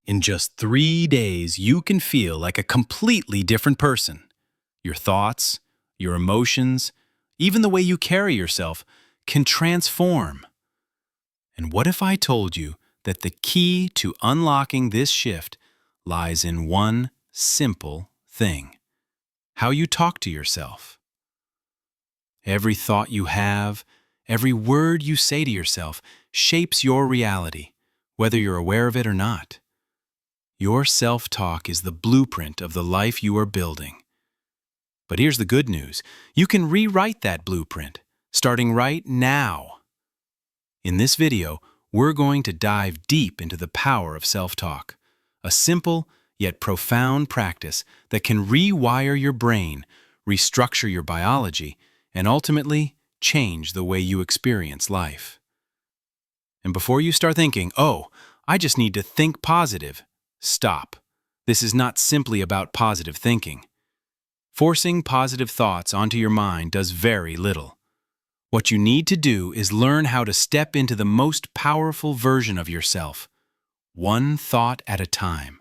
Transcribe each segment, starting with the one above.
In just 3 days, you can feel like a completely different person. Your thoughts, your emotions, even the way you carry yourself can transform. And what if I told you that the key to unlocking this shift lies in one simple thing: how you talk to yourself? Every thought you have, every word you say to yourself shapes your reality, whether you're aware of it or not. Your self-talk is the blueprint of the life you are building. But here's the good news. You can rewrite that blueprint, starting right now. In this video, we're going to dive deep into the power of self-talk, a simple yet profound practice that can rewire your brain, restructure your biology, and ultimately change the way you experience life. And before you start thinking, "Oh, I just need to think positive," stop. This is not simply about positive thinking. Forcing positive thoughts onto your mind does very little. What you need to do is learn how to step into the most powerful version of yourself, one thought at a time.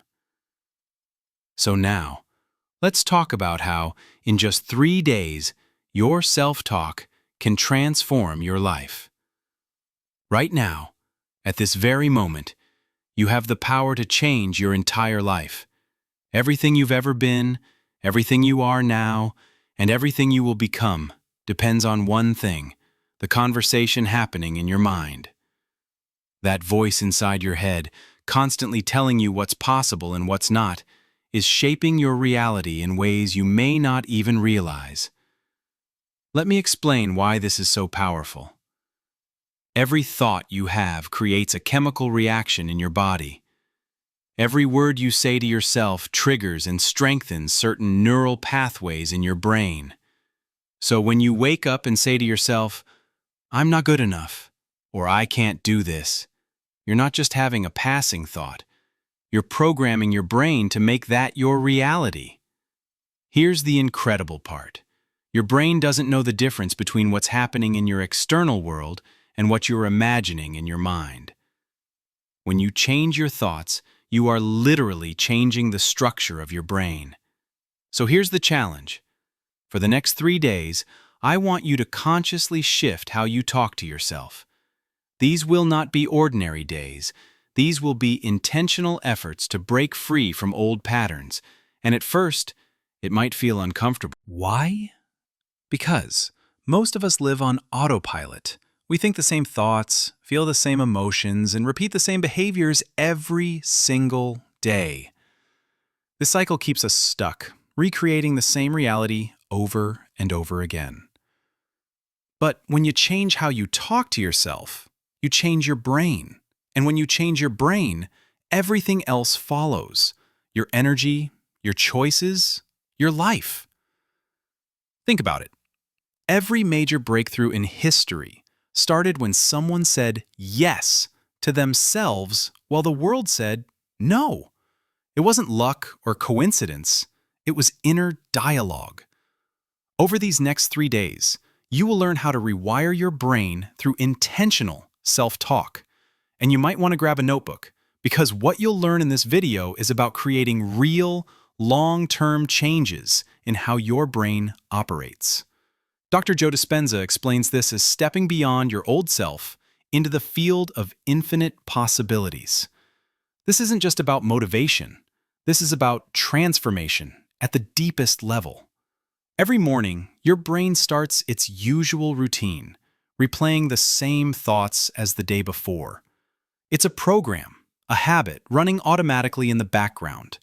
So now, let's talk about how, in just 3 days, your self-talk can transform your life. Right now, at this very moment, you have the power to change your entire life. Everything you've ever been, everything you are now, and everything you will become depends on one thing: the conversation happening in your mind. That voice inside your head, constantly telling you what's possible and what's not, is shaping your reality in ways you may not even realize. Let me explain why this is so powerful. Every thought you have creates a chemical reaction in your body. Every word you say to yourself triggers and strengthens certain neural pathways in your brain. So when you wake up and say to yourself, "I'm not good enough," or "I can't do this," you're not just having a passing thought. You're programming your brain to make that your reality. Here's the incredible part. Your brain doesn't know the difference between what's happening in your external world and what you're imagining in your mind. When you change your thoughts, you are literally changing the structure of your brain. So here's the challenge. For the next 3 days, I want you to consciously shift how you talk to yourself. These will not be ordinary days. These will be intentional efforts to break free from old patterns. And at first, it might feel uncomfortable. Why? Because most of us live on autopilot. We think the same thoughts, feel the same emotions, and repeat the same behaviors every single day. This cycle keeps us stuck, recreating the same reality over and over again. But when you change how you talk to yourself, you change your brain. And when you change your brain, everything else follows: your energy, your choices, your life. Think about it. Every major breakthrough in history started when someone said yes to themselves while the world said no. It wasn't luck or coincidence. It was inner dialogue. Over these next 3 days, you will learn how to rewire your brain through intentional self-talk. And you might want to grab a notebook, because what you'll learn in this video is about creating real, long-term changes in how your brain operates. Dr. Joe Dispenza explains this as stepping beyond your old self into the field of infinite possibilities. This isn't just about motivation. This is about transformation at the deepest level. Every morning, your brain starts its usual routine, replaying the same thoughts as the day before. It's a program, a habit running automatically in the background.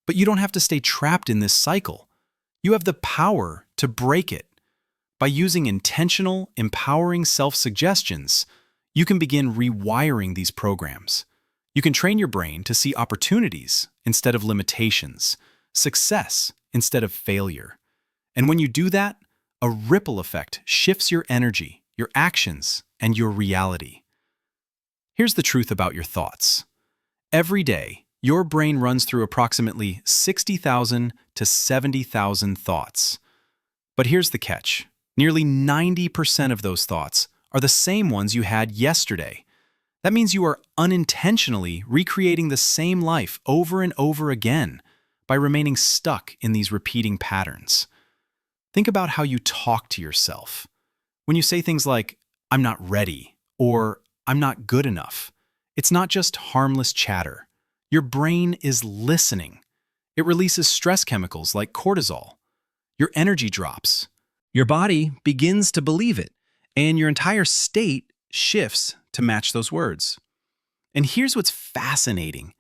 But you don't have to stay trapped in this cycle. You have the power to break it. By using intentional, empowering self-suggestions, you can begin rewiring these programs. You can train your brain to see opportunities instead of limitations, success instead of failure. And when you do that, a ripple effect shifts your energy, your actions, and your reality. Here's the truth about your thoughts. Every day, your brain runs through approximately 60,000 to 70,000 thoughts. But here's the catch. Nearly 90% of those thoughts are the same ones you had yesterday. That means you are unintentionally recreating the same life over and over again by remaining stuck in these repeating patterns. Think about how you talk to yourself. When you say things like, "I'm not ready," or "I'm not good enough," it's not just harmless chatter. Your brain is listening. It releases stress chemicals like cortisol. Your energy drops. Your body begins to believe it, and your entire state shifts to match those words. And here's what's fascinating.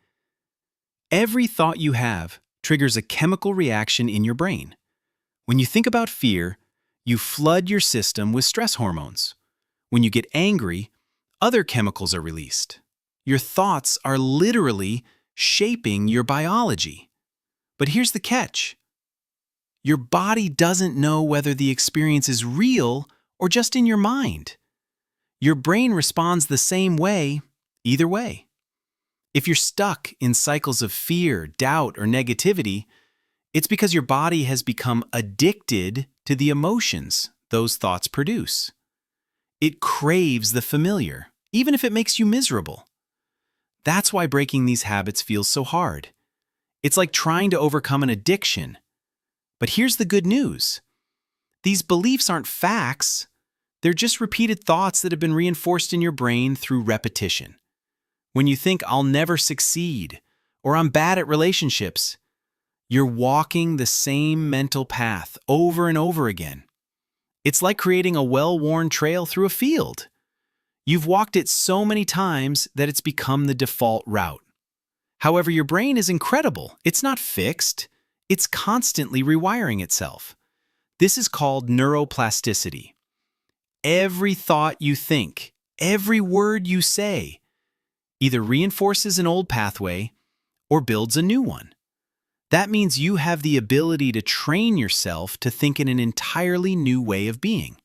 Every thought you have triggers a chemical reaction in your brain. When you think about fear, you flood your system with stress hormones. When you get angry, other chemicals are released. Your thoughts are literally shaping your biology. But here's the catch. Your body doesn't know whether the experience is real or just in your mind. Your brain responds the same way, either way. If you're stuck in cycles of fear, doubt, or negativity, it's because your body has become addicted to the emotions those thoughts produce. It craves the familiar, even if it makes you miserable. That's why breaking these habits feels so hard. It's like trying to overcome an addiction. But here's the good news. These beliefs aren't facts. They're just repeated thoughts that have been reinforced in your brain through repetition. When you think, "I'll never succeed," or "I'm bad at relationships," you're walking the same mental path over and over again. It's like creating a well-worn trail through a field. You've walked it so many times that it's become the default route. However, your brain is incredible. It's not fixed. It's constantly rewiring itself. This is called neuroplasticity. Every thought you think, every word you say, either reinforces an old pathway or builds a new one. That means you have the ability to train yourself to think in an entirely new way of being.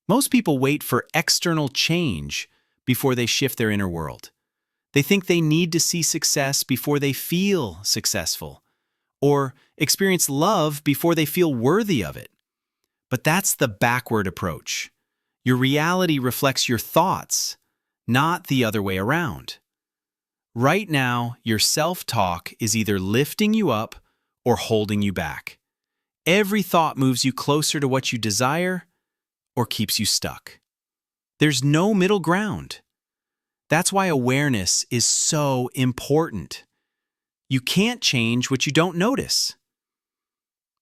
Most people wait for external change before they shift their inner world. They think they need to see success before they feel successful, or experience love before they feel worthy of it. But that's the backward approach. Your reality reflects your thoughts, not the other way around. Right now, your self-talk is either lifting you up or holding you back. Every thought moves you closer to what you desire or keeps you stuck. There's no middle ground. That's why awareness is so important. You can't change what you don't notice.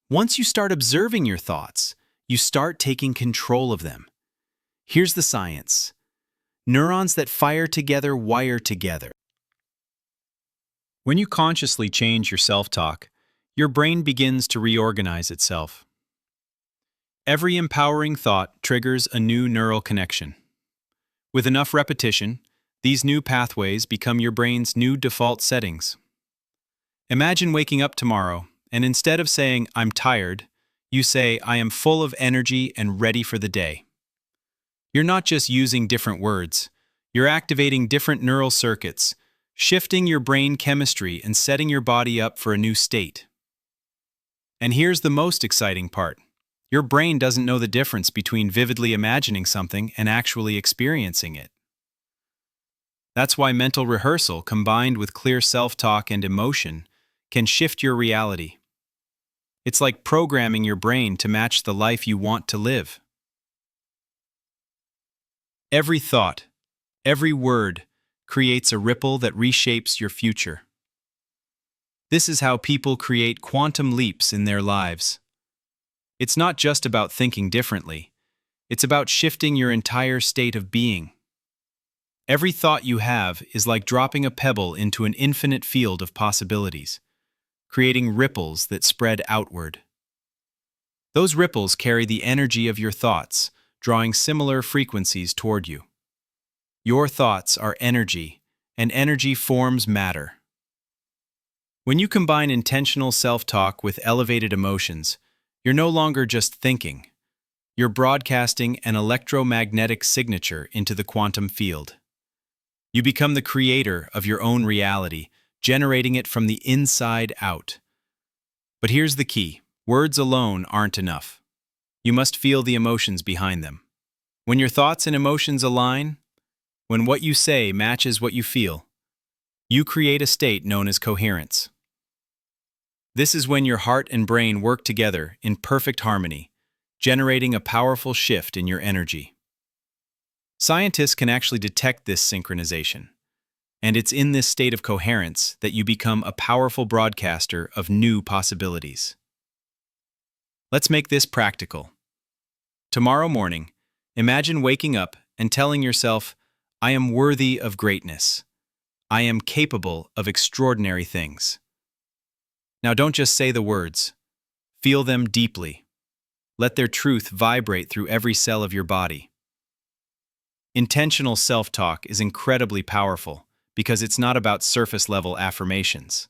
Once you start observing your thoughts, you start taking control of them. Here's the science. Neurons that fire together wire together. When you consciously change your self-talk, your brain begins to reorganize itself. Every empowering thought triggers a new neural connection. With enough repetition, these new pathways become your brain's new default settings. Imagine waking up tomorrow, and instead of saying, "I'm tired," you say, "I am full of energy and ready for the day." You're not just using different words. You're activating different neural circuits, shifting your brain chemistry and setting your body up for a new state. And here's the most exciting part. Your brain doesn't know the difference between vividly imagining something and actually experiencing it. That's why mental rehearsal combined with clear self-talk and emotion can shift your reality. It's like programming your brain to match the life you want to live. Every thought, every word, creates a ripple that reshapes your future. This is how people create quantum leaps in their lives. It's not just about thinking differently. It's about shifting your entire state of being. Every thought you have is like dropping a pebble into an infinite field of possibilities, creating ripples that spread outward. Those ripples carry the energy of your thoughts, drawing similar frequencies toward you. Your thoughts are energy, and energy forms matter. When you combine intentional self-talk with elevated emotions, you're no longer just thinking. You're broadcasting an electromagnetic signature into the quantum field. You become the creator of your own reality, generating it from the inside out. But here's the key. Words alone aren't enough. You must feel the emotions behind them. When your thoughts and emotions align, When what you say matches what you feel, you create a state known as coherence. This is when your heart and brain work together in perfect harmony, generating a powerful shift in your energy. Scientists can actually detect this synchronization, and it's in this state of coherence that you become a powerful broadcaster of new possibilities. Let's make this practical. Tomorrow morning, imagine waking up and telling yourself, "I am worthy of greatness. I am capable of extraordinary things." Now don't just say the words. Feel them deeply. Let their truth vibrate through every cell of your body. Intentional self-talk is incredibly powerful because it's not about surface-level affirmations.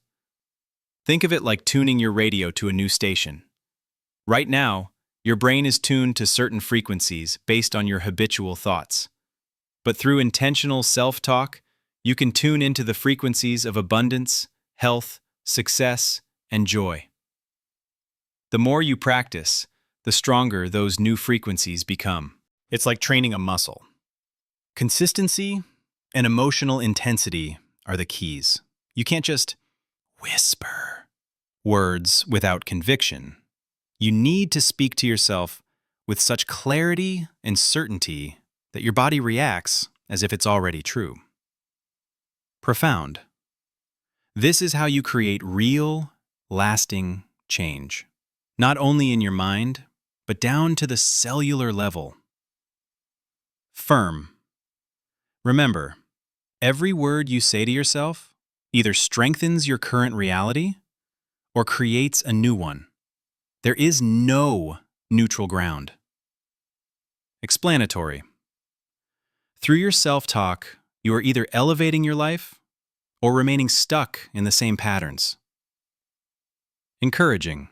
Think of it like tuning your radio to a new station. Right now, your brain is tuned to certain frequencies based on your habitual thoughts. But through intentional self-talk, you can tune into the frequencies of abundance, health, success, and joy. The more you practice, the stronger those new frequencies become. It's like training a muscle. Consistency and emotional intensity are the keys. You can't just whisper words without conviction. You need to speak to yourself with such clarity and certainty that your body reacts as if it's already true. Profound. This is how you create real, lasting change, not only in your mind, but down to the cellular level. Firm. Remember, every word you say to yourself either strengthens your current reality or creates a new one. There is no neutral ground. Explanatory. Through your self-talk, you are either elevating your life or remaining stuck in the same patterns. Encouraging.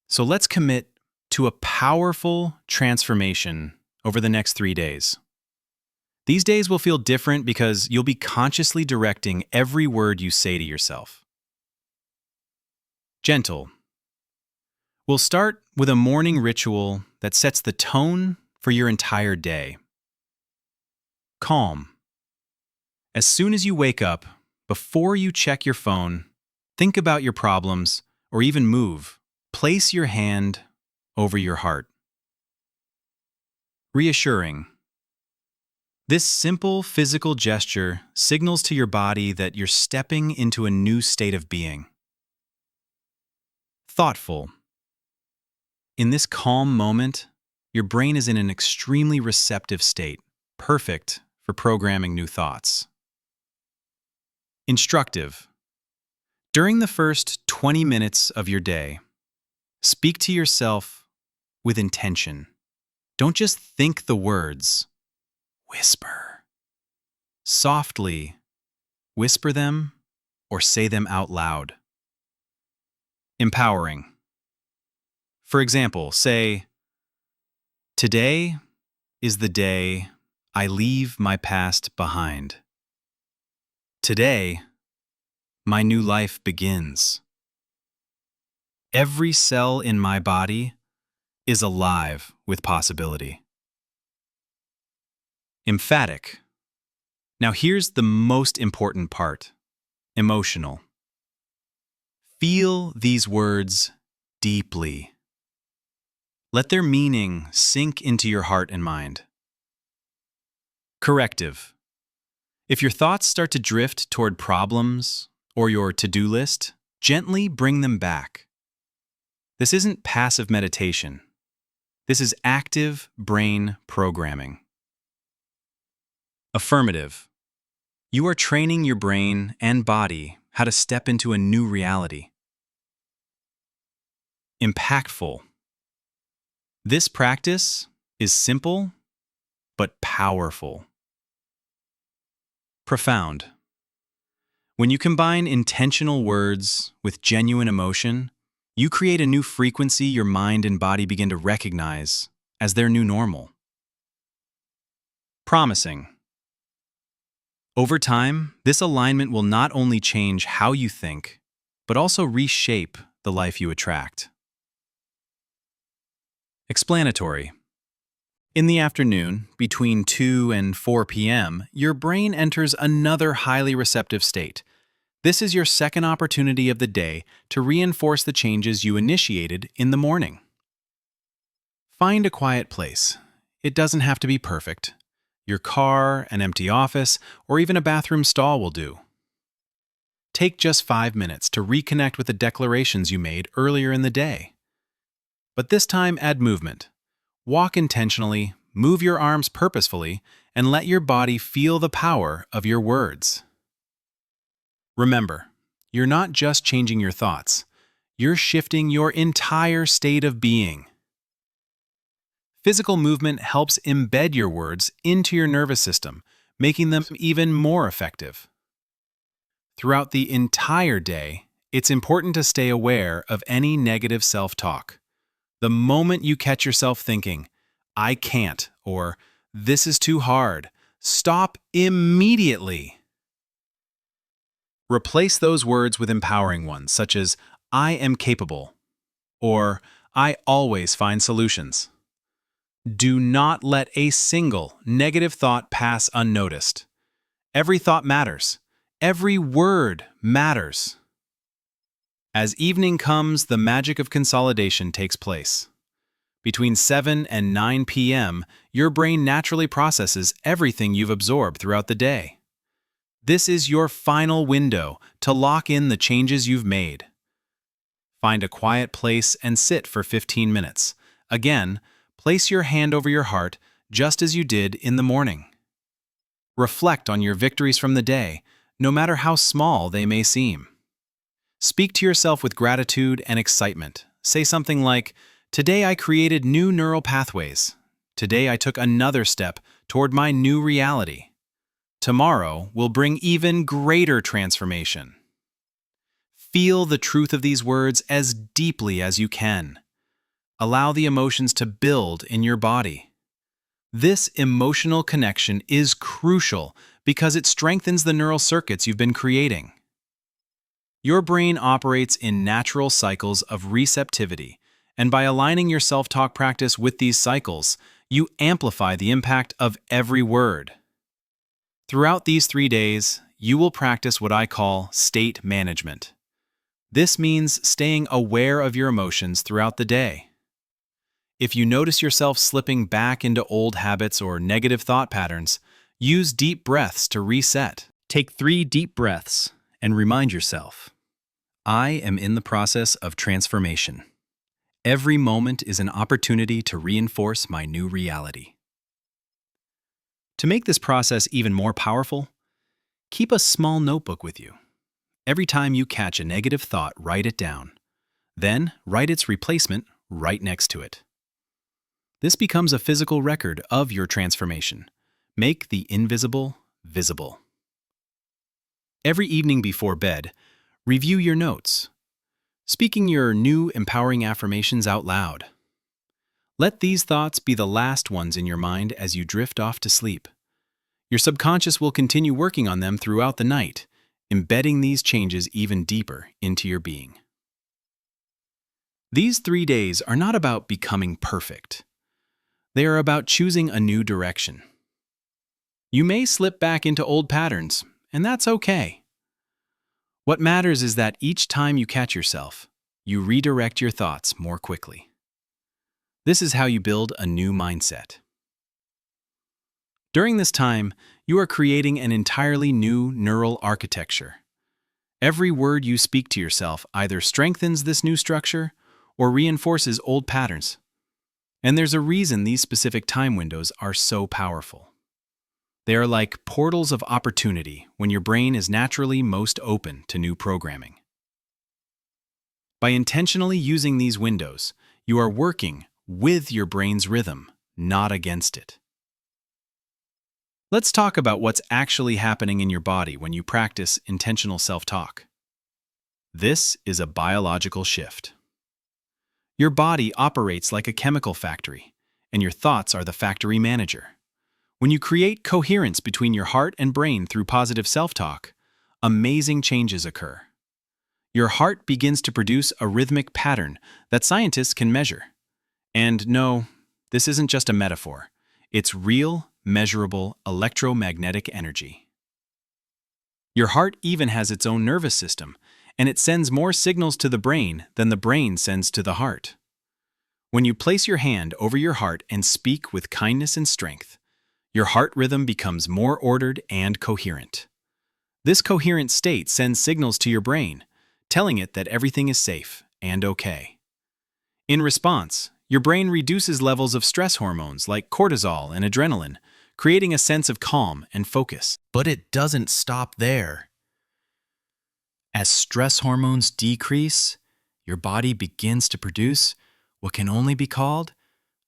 So let's commit to a powerful transformation over the next 3 days. These days will feel different because you'll be consciously directing every word you say to yourself. Gentle. We'll start with a morning ritual that sets the tone for your entire day. Calm. As soon as you wake up, before you check your phone, think about your problems, or even move, place your hand over your heart. Reassuring. This simple physical gesture signals to your body that you're stepping into a new state of being. Thoughtful. In this calm moment, your brain is in an extremely receptive state, perfect for programming new thoughts. Instructive. During the first 20 minutes of your day, speak to yourself with intention. Don't just think the words. Whisper. Softly whisper them or say them out loud. Empowering. For example, say, "Today is the day I leave my past behind. Today, my new life begins. Every cell in my body is alive with possibility." Emphatic. Now here's the most important part. Emotional. Feel these words deeply. Let their meaning sink into your heart and mind. Corrective. If your thoughts start to drift toward problems or your to-do list, gently bring them back. This isn't passive meditation. This is active brain programming. Affirmative. You are training your brain and body how to step into a new reality. Impactful. This practice is simple but powerful. Profound. When you combine intentional words with genuine emotion, you create a new frequency your mind and body begin to recognize as their new normal. Promising. Over time, this alignment will not only change how you think, but also reshape the life you attract. Explanatory. In the afternoon, between 2 and 4 p.m., your brain enters another highly receptive state. This is your second opportunity of the day to reinforce the changes you initiated in the morning. Find a quiet place. It doesn't have to be perfect. Your car, an empty office, or even a bathroom stall will do. Take just 5 minutes to reconnect with the declarations you made earlier in the day. But this time, add movement. Walk intentionally, move your arms purposefully, and let your body feel the power of your words. Remember, you're not just changing your thoughts, you're shifting your entire state of being. Physical movement helps embed your words into your nervous system, making them even more effective. Throughout the entire day, it's important to stay aware of any negative self-talk. The moment you catch yourself thinking, "I can't," or "this is too hard," stop immediately. Replace those words with empowering ones, such as "I am capable," or "I always find solutions." Do not let a single negative thought pass unnoticed. Every thought matters. Every word matters. As evening comes, the magic of consolidation takes place. Between 7 and 9 p.m., your brain naturally processes everything you've absorbed throughout the day. This is your final window to lock in the changes you've made. Find a quiet place and sit for 15 minutes. Again, place your hand over your heart just as you did in the morning. Reflect on your victories from the day, no matter how small they may seem. Speak to yourself with gratitude and excitement. Say something like, "Today I created new neural pathways. Today I took another step toward my new reality. Tomorrow will bring even greater transformation." Feel the truth of these words as deeply as you can. Allow the emotions to build in your body. This emotional connection is crucial because it strengthens the neural circuits you've been creating. Your brain operates in natural cycles of receptivity, and by aligning your self-talk practice with these cycles, you amplify the impact of every word. Throughout these 3 days, you will practice what I call state management. This means staying aware of your emotions throughout the day. If you notice yourself slipping back into old habits or negative thought patterns, use deep breaths to reset. Take 3 deep breaths and remind yourself, "I am in the process of transformation. Every moment is an opportunity to reinforce my new reality." To make this process even more powerful, keep a small notebook with you. Every time you catch a negative thought, write it down. Then write its replacement right next to it. This becomes a physical record of your transformation. Make the invisible visible. Every evening before bed, review your notes, speaking your new empowering affirmations out loud. Let these thoughts be the last ones in your mind as you drift off to sleep. Your subconscious will continue working on them throughout the night, embedding these changes even deeper into your being. These 3 days are not about becoming perfect. They are about choosing a new direction. You may slip back into old patterns, and that's okay. What matters is that each time you catch yourself, you redirect your thoughts more quickly. This is how you build a new mindset. During this time, you are creating an entirely new neural architecture. Every word you speak to yourself either strengthens this new structure or reinforces old patterns. And there's a reason these specific time windows are so powerful. They are like portals of opportunity when your brain is naturally most open to new programming. By intentionally using these windows, you are working with your brain's rhythm, not against it. Let's talk about what's actually happening in your body when you practice intentional self-talk. This is a biological shift. Your body operates like a chemical factory, and your thoughts are the factory manager. When you create coherence between your heart and brain through positive self-talk, amazing changes occur. Your heart begins to produce a rhythmic pattern that scientists can measure. And no, this isn't just a metaphor. It's real, measurable electromagnetic energy. Your heart even has its own nervous system, and it sends more signals to the brain than the brain sends to the heart. When you place your hand over your heart and speak with kindness and strength, your heart rhythm becomes more ordered and coherent. This coherent state sends signals to your brain, telling it that everything is safe and okay. In response, your brain reduces levels of stress hormones like cortisol and adrenaline, creating a sense of calm and focus. But it doesn't stop there. As stress hormones decrease, your body begins to produce what can only be called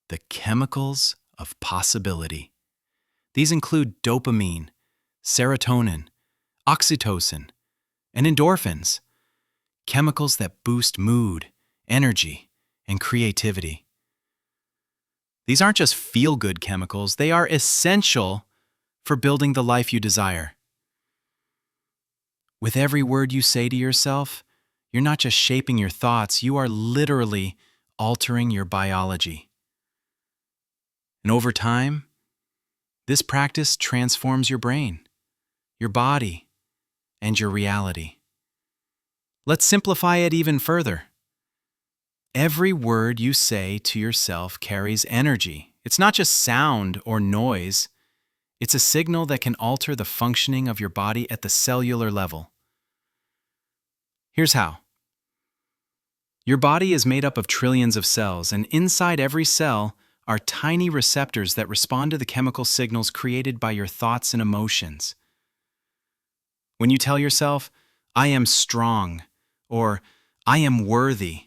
the chemicals of possibility. These include dopamine, serotonin, oxytocin, and endorphins, chemicals that boost mood, energy, and creativity. These aren't just feel-good chemicals, they are essential for building the life you desire. With every word you say to yourself, you're not just shaping your thoughts, you are literally altering your biology. And over time, this practice transforms your brain, your body, and your reality. Let's simplify it even further. Every word you say to yourself carries energy. It's not just sound or noise. It's a signal that can alter the functioning of your body at the cellular level. Here's how. Your body is made up of trillions of cells, and inside every cell are tiny receptors that respond to the chemical signals created by your thoughts and emotions. When you tell yourself, "I am strong," or "I am worthy,"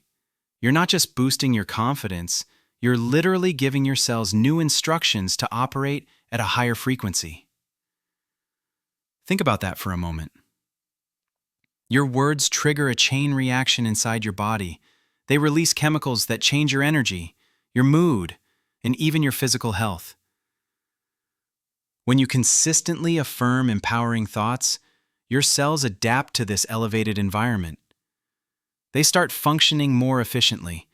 you're not just boosting your confidence, you're literally giving your cells new instructions to operate at a higher frequency. Think about that for a moment. Your words trigger a chain reaction inside your body. They release chemicals that change your energy, your mood, and even your physical health. When you consistently affirm empowering thoughts, your cells adapt to this elevated environment. They start functioning more efficiently,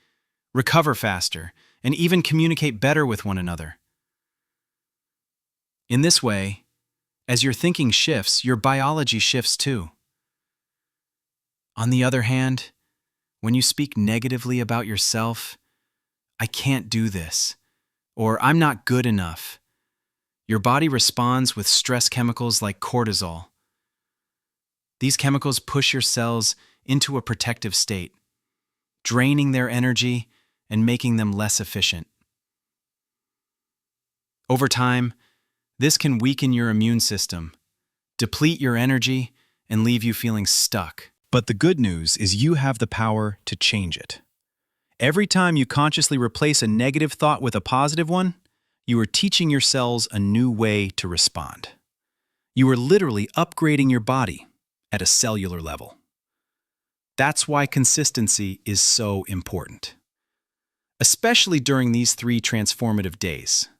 recover faster, and even communicate better with one another. In this way, as your thinking shifts, your biology shifts too. On the other hand, when you speak negatively about yourself, "I can't do this," or "I'm not good enough," your body responds with stress chemicals like cortisol. These chemicals push your cells into a protective state, draining their energy and making them less efficient. Over time, this can weaken your immune system, deplete your energy, and leave you feeling stuck. But the good news is you have the power to change it. Every time you consciously replace a negative thought with a positive one, you are teaching your cells a new way to respond. You are literally upgrading your body at a cellular level. That's why consistency is so important, especially during these 3 transformative days.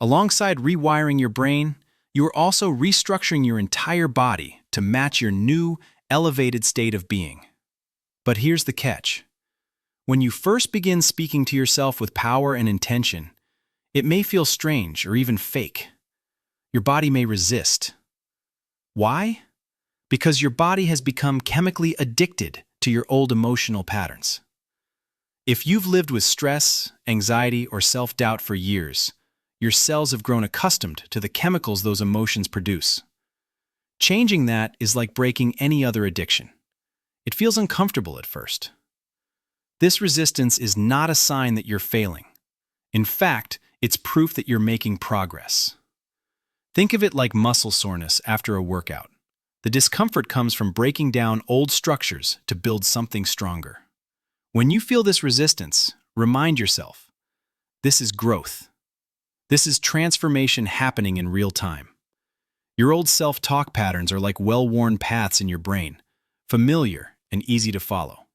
Alongside rewiring your brain, you are also restructuring your entire body to match your new, elevated state of being. But here's the catch. When you first begin speaking to yourself with power and intention, it may feel strange or even fake. Your body may resist. Why? Because your body has become chemically addicted to your old emotional patterns. If you've lived with stress, anxiety, or self-doubt for years, your cells have grown accustomed to the chemicals those emotions produce. Changing that is like breaking any other addiction. It feels uncomfortable at first. This resistance is not a sign that you're failing. In fact, it's proof that you're making progress. Think of it like muscle soreness after a workout. The discomfort comes from breaking down old structures to build something stronger. When you feel this resistance, remind yourself, this is growth. This is transformation happening in real time. Your old self-talk patterns are like well-worn paths in your brain, familiar and easy to follow.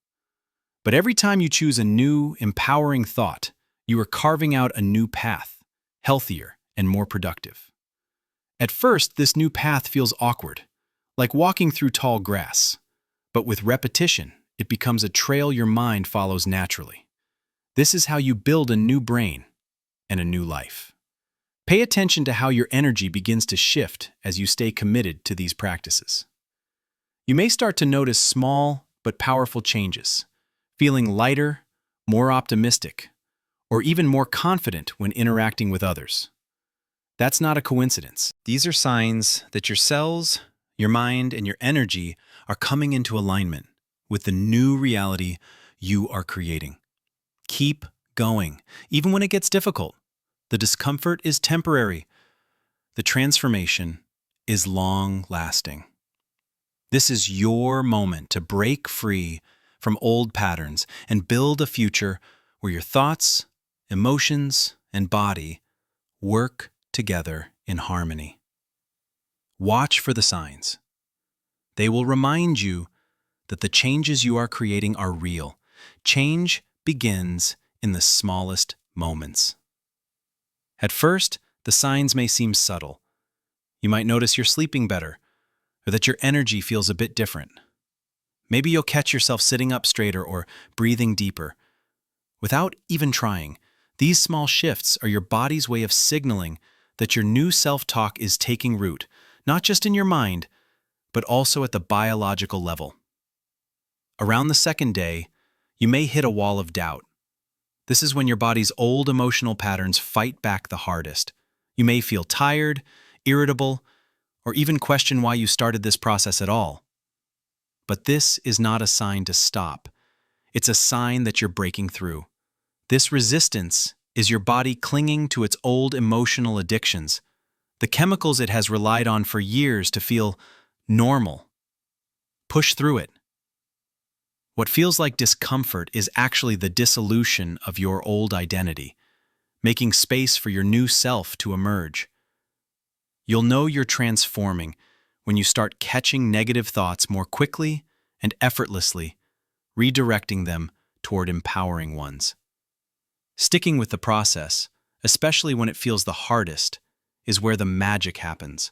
But every time you choose a new, empowering thought, you are carving out a new path, healthier and more productive. At first, this new path feels awkward, like walking through tall grass. But with repetition, it becomes a trail your mind follows naturally. This is how you build a new brain and a new life. Pay attention to how your energy begins to shift as you stay committed to these practices. You may start to notice small but powerful changes, feeling lighter, more optimistic, or even more confident when interacting with others. That's not a coincidence. These are signs that your cells, your mind, and your energy are coming into alignment with the new reality you are creating. Keep going, even when it gets difficult. The discomfort is temporary. The transformation is long-lasting. This is your moment to break free from old patterns and build a future where your thoughts, emotions, and body work together in harmony. Watch for the signs. They will remind you that the changes you are creating are real. Change begins in the smallest moments. At first, the signs may seem subtle. You might notice you're sleeping better, or that your energy feels a bit different. Maybe you'll catch yourself sitting up straighter or breathing deeper. Without even trying, these small shifts are your body's way of signaling that your new self-talk is taking root, not just in your mind, but also at the biological level. Around the second day, you may hit a wall of doubt. This is when your body's old emotional patterns fight back the hardest. You may feel tired, irritable, or even question why you started this process at all. But this is not a sign to stop. It's a sign that you're breaking through. This resistance is your body clinging to its old emotional addictions, the chemicals it has relied on for years to feel normal. Push through it. What feels like discomfort is actually the dissolution of your old identity, making space for your new self to emerge. You'll know you're transforming when you start catching negative thoughts more quickly and effortlessly, redirecting them toward empowering ones. Sticking with the process, especially when it feels the hardest, is where the magic happens.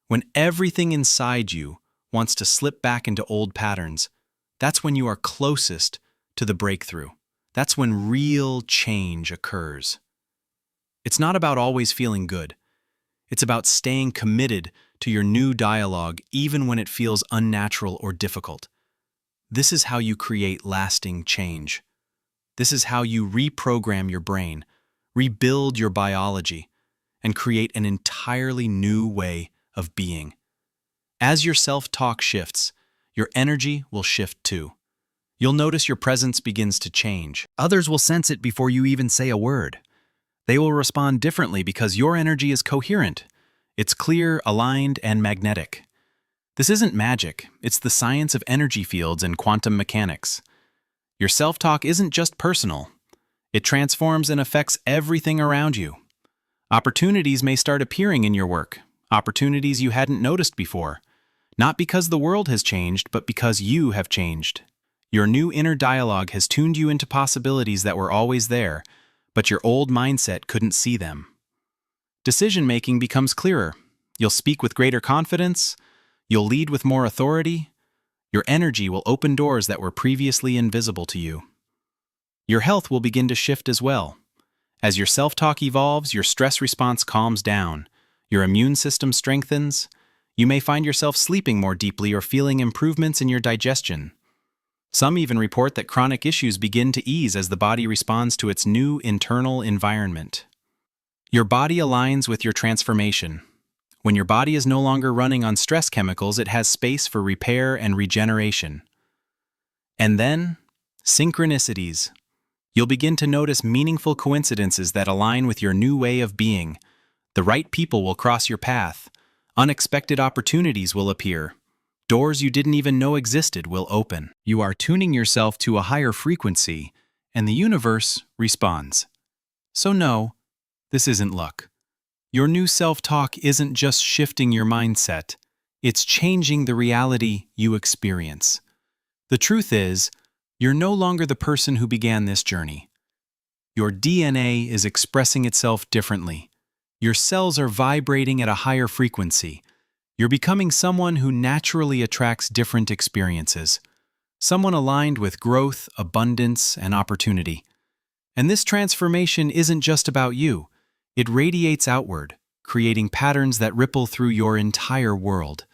When everything inside you wants to slip back into old patterns, that's when you are closest to the breakthrough. That's when real change occurs. It's not about always feeling good. It's about staying committed to your new dialogue even when it feels unnatural or difficult. This is how you create lasting change. This is how you reprogram your brain, rebuild your biology, and create an entirely new way of being. As your self-talk shifts, your energy will shift too. You'll notice your presence begins to change. Others will sense it before you even say a word. They will respond differently because your energy is coherent. It's clear, aligned, and magnetic. This isn't magic. It's the science of energy fields and quantum mechanics. Your self-talk isn't just personal. It transforms and affects everything around you. Opportunities may start appearing in your work, opportunities you hadn't noticed before. Not because the world has changed, but because you have changed. Your new inner dialogue has tuned you into possibilities that were always there, but your old mindset couldn't see them. Decision-making becomes clearer. You'll speak with greater confidence. You'll lead with more authority. Your energy will open doors that were previously invisible to you. Your health will begin to shift as well. As your self-talk evolves, your stress response calms down. Your immune system strengthens. You may find yourself sleeping more deeply or feeling improvements in your digestion. Some even report that chronic issues begin to ease as the body responds to its new internal environment. Your body aligns with your transformation. When your body is no longer running on stress chemicals, it has space for repair and regeneration. And then, synchronicities. You'll begin to notice meaningful coincidences that align with your new way of being. The right people will cross your path. Unexpected opportunities will appear. Doors you didn't even know existed will open. You are tuning yourself to a higher frequency, and the universe responds. So no, this isn't luck. Your new self-talk isn't just shifting your mindset, it's changing the reality you experience. The truth is, you're no longer the person who began this journey. Your DNA is expressing itself differently. Your cells are vibrating at a higher frequency. You're becoming someone who naturally attracts different experiences. Someone aligned with growth, abundance, and opportunity. And this transformation isn't just about you. It radiates outward, creating patterns that ripple through your entire world.